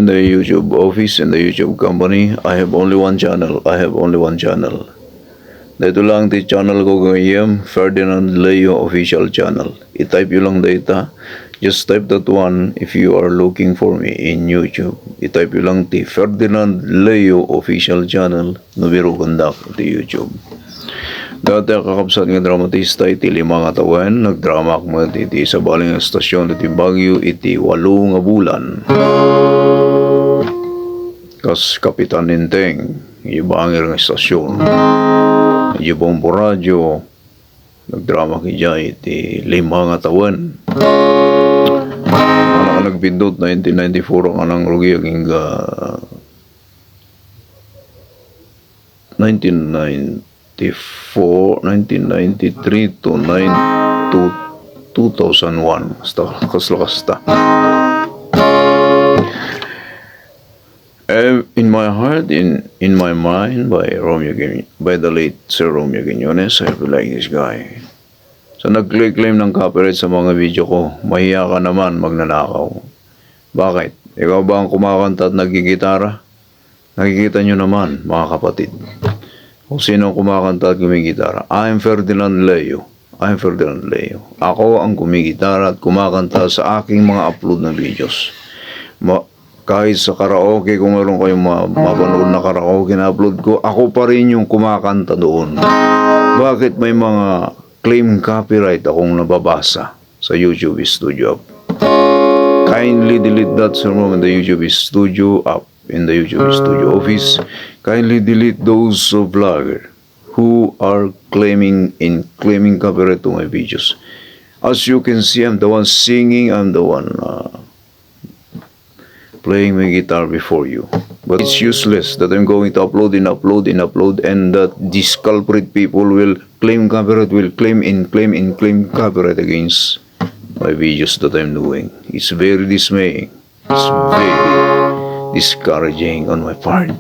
in the YouTube office, in the YouTube company, I have only one channel. Dito lang di channel ko ngayon, Ferdinand Leo official channel. I-type yun lang data. Just type that one if you are looking for me in YouTube. I-type yun lang di Ferdinand Leo official channel. Nubiro kandak di YouTube. Dati kakapsat nga dramatista iti 5 nga tawen, nagdrama mo iti sa baling estasyon iti Baguio iti 8 nga bulan. Kas Kapitan Ninteng, ibangir nga estasyon. Ibang radyo, nagdrama kaya iti 5 nga tawen. Ano nagpindot 1994 ang anang rugi ang 1993 to 2001. Kasta. In my heart, in my mind, by the late Sir Romeo Quinonez, I feel like this guy. So nag-claim ng copyright sa mga video ko, mahiya ka naman magnanakaw. Bakit? Ikaw ba ang kumakanta at nagigitara? Nakikita nyo naman, mga kapatid. Kung sino ang kumakanta at kumigitara. I'm Ferdinand Leo. Ako ang kumigitara at kumakanta sa aking mga upload na videos. Kahit sa karaoke, kung meron kayong mapanood na karaoke na upload ko, ako pa rin yung kumakanta doon. Bakit may mga claim copyright akong nababasa sa YouTube Studio app? Kindly delete that sermon in the YouTube Studio app. In the YouTube Studio office, kindly delete those vloggers who are claiming copyright to my videos. As you can see, I'm the one singing, I'm the one playing my guitar before you. But it's useless that I'm going to upload, and that these culprit people will claim copyright, claim copyright against my videos that I'm doing. It's very dismaying. It's very discouraging on my part.